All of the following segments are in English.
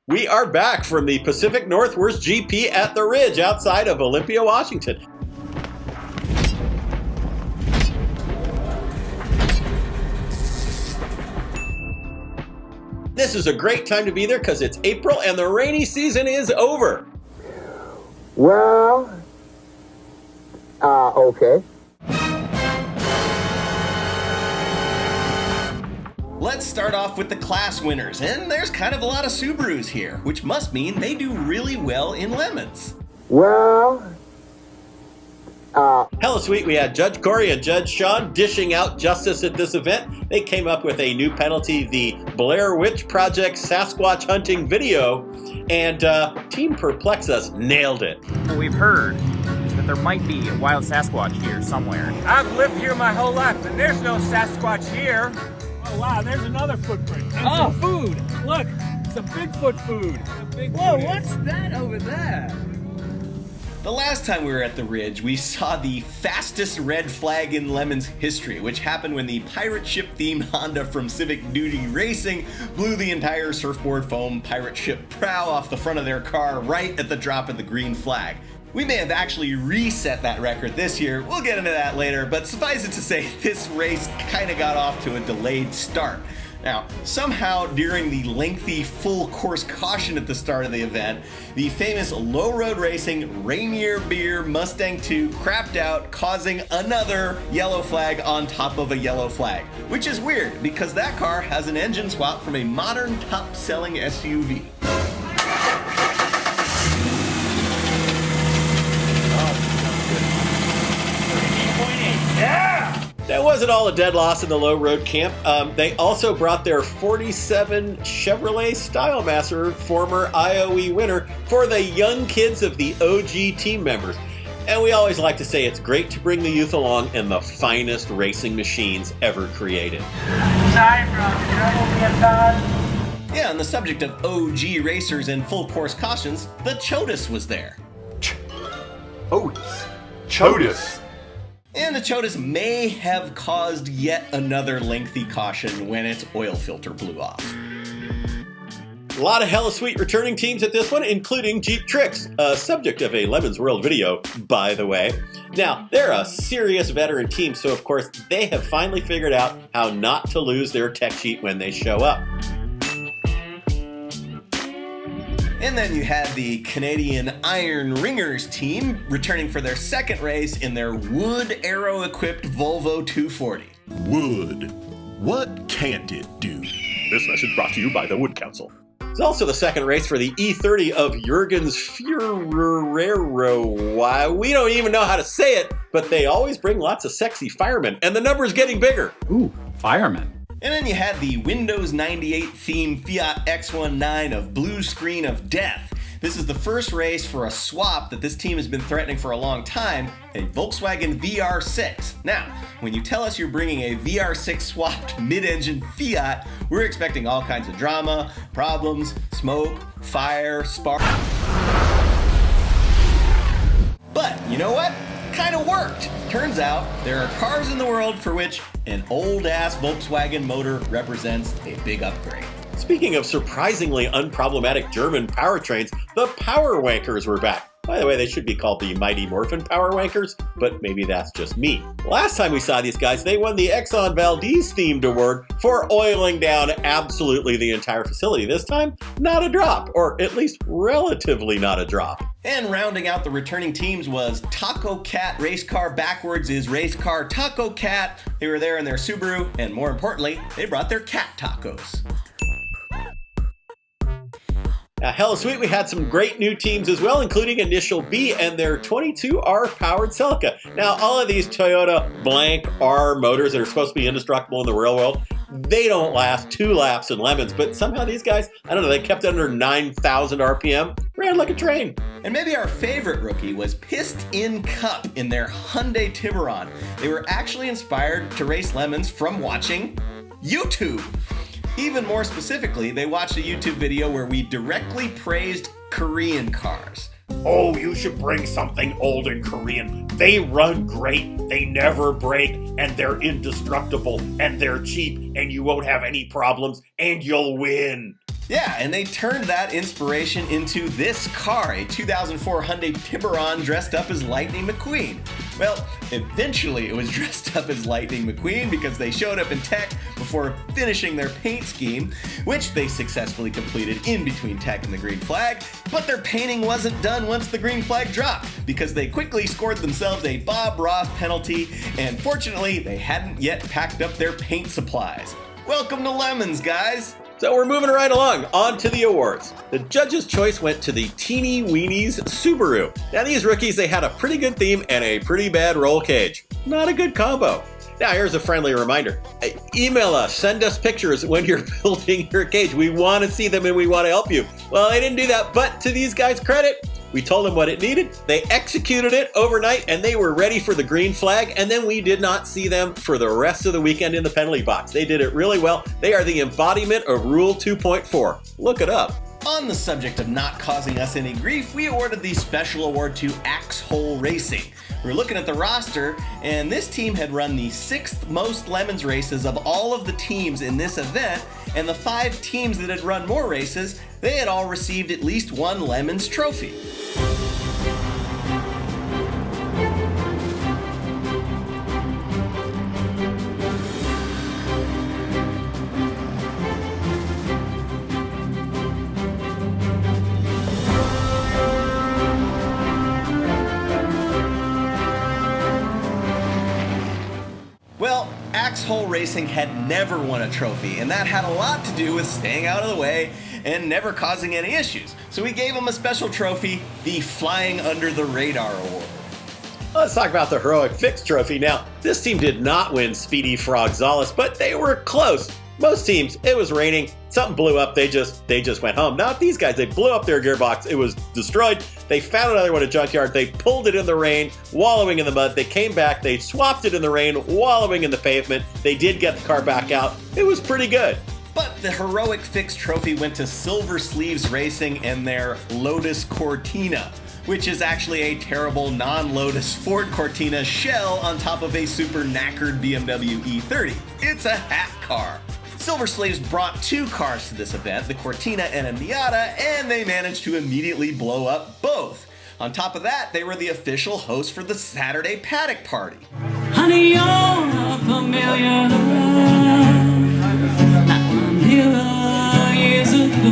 We are back from the Pacific Northwest GP at the Ridge outside of Olympia, Washington. This is a great time to be there because it's April and the rainy season is over. Well, okay. Let's start off with the class winners, and there's kind of a lot of Subarus here, which must mean they do really well in lemons. Well, Hella sweet, we had Judge Corey and Judge Sean dishing out justice at this event. They came up with a new penalty, the Blair Witch Project Sasquatch hunting video, and Team Perplexus nailed it. What we've heard is that there might be a wild Sasquatch here somewhere. I've lived here my whole life, and there's no Sasquatch here. Oh wow, there's another footprint. And some food. Look, it's a Bigfoot food. Whoa, what's that over there? The last time we were at the Ridge, we saw the fastest red flag in Lemons history, which happened when the pirate ship themed Honda from Civic Duty Racing blew the entire surfboard foam pirate ship prow off the front of their car right at the drop of the green flag. We may have actually reset that record this year, we'll get into that later, but suffice it to say, this race kinda got off to a delayed start. Now, somehow during the lengthy full course caution at the start of the event, the famous low road racing Rainier Beer Mustang 2 crapped out, causing another yellow flag on top of a yellow flag. Which is weird, because that car has an engine swap from a modern top-selling SUV. That wasn't all a dead loss in the low road camp. They also brought their 47 Chevrolet Stylemaster former IOE winner for the young kids of the OG team members. And we always like to say it's great to bring the youth along in the finest racing machines ever created. Yeah, on the subject of OG racers and full course cautions, the Chotis was there. Chotis. And the Chotis may have caused yet another lengthy caution when its oil filter blew off. A lot of hella sweet returning teams at this one, including Jeep Tricks, a subject of a Lemons World video, by the way. Now, they're a serious veteran team, so of course they have finally figured out how not to lose their tech sheet when they show up. And then you had the Canadian Iron Ringers team returning for their second race in their wood aero-equipped Volvo 240. Wood. What can't it do? This message brought to you by the Wood Council. It's also the second race for the E30 of Jurgen's Furero. Why, we don't even know how to say it, but they always bring lots of sexy firemen, and the number's getting bigger. Ooh, firemen. And then you had the Windows 98 themed Fiat X19 of Blue Screen of Death. This is the first race for a swap that this team has been threatening for a long time, a Volkswagen VR6. Now, when you tell us you're bringing a VR6 swapped mid-engine Fiat, we're expecting all kinds of drama, problems, smoke, fire, spark. But you know what? Kind of worked. Turns out there are cars in the world for which an old-ass Volkswagen motor represents a big upgrade. Speaking of surprisingly unproblematic German powertrains, the Power Wankers were back. By the way, they should be called the Mighty Morphin Power Wankers, but maybe that's just me. Last time we saw these guys, they won the Exxon Valdez themed award for oiling down absolutely the entire facility. This time, not a drop, or at least relatively not a drop. And rounding out the returning teams was Taco Cat Race Car Backwards is Race Car Taco Cat. They were there in their Subaru, and more importantly, they brought their cat tacos. Hella sweet, we had some great new teams as well, including Initial B and their 22R powered Celica. Now, all of these Toyota blank R motors that are supposed to be indestructible in the real world, they don't last 2 laps in Lemons, but somehow these guys, I don't know, they kept it under 9,000 RPM, ran like a train. And maybe our favorite rookie was Pissed In Cup in their Hyundai Tiburon. They were actually inspired to race Lemons from watching YouTube. Even more specifically, they watched a YouTube video where we directly praised Korean cars. Oh, you should bring something old and Korean. They run great, they never break, and they're indestructible, and they're cheap, and you won't have any problems, and you'll win. Yeah, and they turned that inspiration into this car, a 2004 Hyundai Tiburon dressed up as Lightning McQueen. Well, eventually it was dressed up as Lightning McQueen because they showed up in tech before finishing their paint scheme, which they successfully completed in between tech and the green flag, but their painting wasn't done once the green flag dropped because they quickly scored themselves a Bob Ross penalty, and fortunately they hadn't yet packed up their paint supplies. Welcome to Lemons, guys! So we're moving right along, on to the awards. The judge's choice went to the Teeny Weenies Subaru. Now these rookies, they had a pretty good theme and a pretty bad roll cage. Not a good combo. Now here's a friendly reminder. Email us, send us pictures when you're building your cage. We want to see them and we want to help you. Well, they didn't do that, but to these guys' credit, we told them what it needed, they executed it overnight, and they were ready for the green flag, and then we did not see them for the rest of the weekend in the penalty box. They did it really well. They are the embodiment of Rule 2.4. Look it up. On the subject of not causing us any grief, we awarded the special award to Axe Hole Racing. We were looking at the roster, and this team had run the 6th most Lemons races of all of the teams in this event, and the 5 teams that had run more races, they had all received at least one Lemons trophy. Well, Axe Hole Racing had never won a trophy, and that had a lot to do with staying out of the way and never causing any issues. So we gave them a special trophy, the Flying Under the Radar Award. Let's talk about the Heroic Fix Trophy. Now, this team did not win Speedy Frogzalis, but they were close. Most teams, it was raining, something blew up, they just went home. Not these guys, they blew up their gearbox, it was destroyed. They found another one at Junkyard, they pulled it in the rain, wallowing in the mud. They came back, they swapped it in the rain, wallowing in the pavement. They did get the car back out. It was pretty good. But the Heroic Fix Trophy went to Silver Sleeves Racing and their Lotus Cortina, which is actually a terrible non-Lotus Ford Cortina shell on top of a super knackered BMW E30. It's a hat car. Silver Sleeves brought 2 cars to this event, the Cortina and a Miata, and they managed to immediately blow up both. On top of that, they were the official host for the Saturday Paddock Party. Honey, you're a familiar years ago.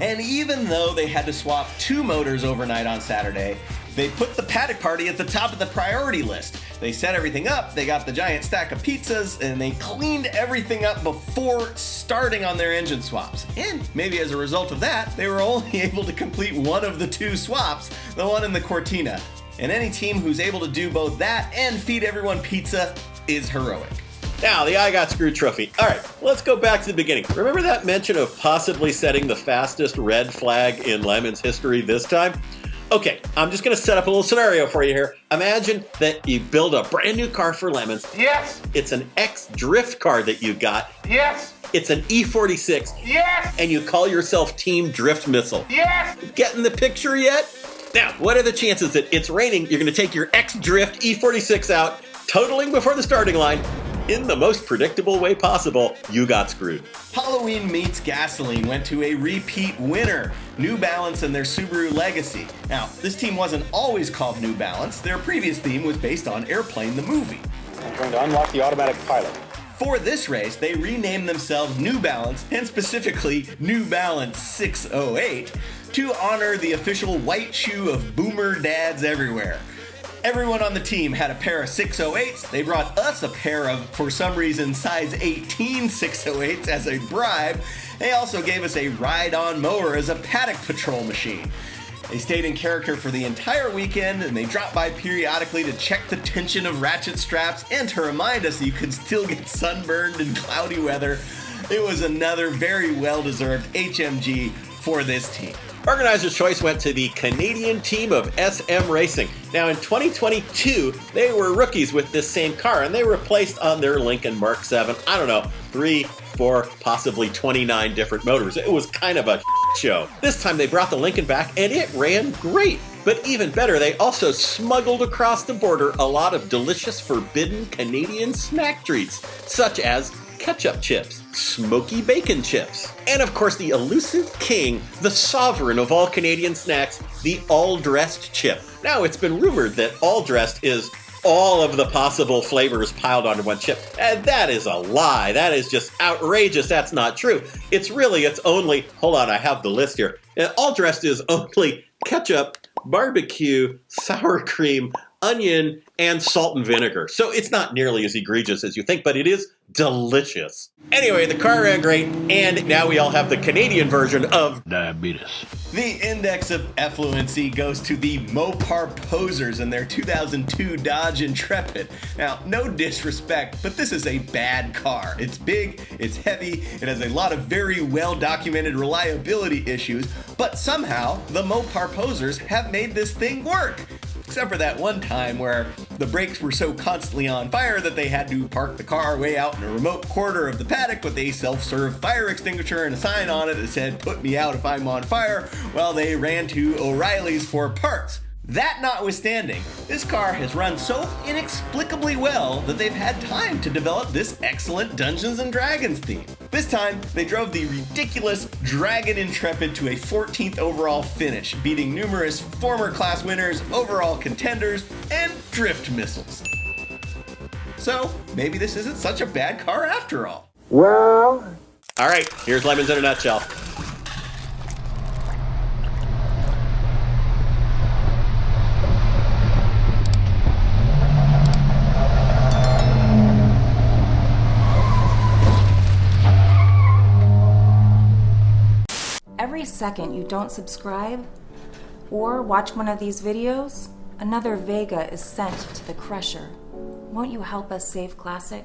And even though they had to swap 2 motors overnight on Saturday, they put the Paddock Party at the top of the priority list. They set everything up, they got the giant stack of pizzas, and they cleaned everything up before starting on their engine swaps. And maybe as a result of that, they were only able to complete one of the 2 swaps, the one in the Cortina. And any team who's able to do both that and feed everyone pizza is heroic. Now, the I Got Screwed trophy. All right, let's go back to the beginning. Remember that mention of possibly setting the fastest red flag in Lemons history this time? Okay, I'm just going to set up a little scenario for you here. Imagine that you build a brand new car for Lemons. Yes! It's an X drift car that you got. Yes! It's an E46. Yes! And you call yourself Team Drift Missile. Yes! Getting the picture yet? Now, what are the chances that it's raining, you're going to take your X Drift E46 out, totaling before the starting line, in the most predictable way possible? You got screwed. Halloween Meets Gasoline went to a repeat winner, New Balance and their Subaru Legacy. Now, this team wasn't always called New Balance. Their previous theme was based on Airplane the movie. I'm going to unlock the automatic pilot. For this race, they renamed themselves New Balance, and specifically New Balance 608, to honor the official white shoe of boomer dads everywhere. Everyone on the team had a pair of 608s. They brought us a pair of, for some reason, size 18 608s as a bribe. They also gave us a ride-on mower as a paddock patrol machine. They stayed in character for the entire weekend, and they dropped by periodically to check the tension of ratchet straps and to remind us that you could still get sunburned in cloudy weather. It was another very well-deserved HMG for this team. Organizer's choice went to the Canadian team of SM Racing. Now in 2022, they were rookies with this same car, and they were placed on their Lincoln Mark 7, I don't know, 3, 4, possibly 29 different motors. It was kind of a show. This time they brought the Lincoln back, and it ran great. But even better, they also smuggled across the border a lot of delicious forbidden Canadian snack treats, such as ketchup chips, smoky bacon chips, and of course the elusive king, the sovereign of all Canadian snacks, the all-dressed chip. Now, it's been rumored that all-dressed is all of the possible flavors piled onto one chip. And that is a lie. That is just outrageous. That's not true. It's only, hold on, I have the list here. All dressed is only ketchup, barbecue, sour cream, onion, and salt and vinegar. So it's not nearly as egregious as you think, but it is delicious. Anyway, the car ran great, and now we all have the Canadian version of diabetes. The index of effluency goes to the Mopar posers and their 2002 Dodge Intrepid. Now, no disrespect, but this is a bad car. It's big, it's heavy, it has a lot of very well-documented reliability issues, but somehow the Mopar posers have made this thing work. Except for that one time where the brakes were so constantly on fire that they had to park the car way out in a remote corner of the paddock with a self-serve fire extinguisher and a sign on it that said, "Put me out if I'm on fire," while they ran to O'Reilly's for parts. That notwithstanding, this car has run so inexplicably well that they've had time to develop this excellent Dungeons & Dragons theme. This time, they drove the ridiculous Dragon Intrepid to a 14th overall finish, beating numerous former class winners, overall contenders, and drift missiles. So, maybe this isn't such a bad car after all. Well, all right, here's Lemons in a nutshell. Every second you don't subscribe or watch one of these videos, another Vega is sent to the crusher. Won't you help us save Classic?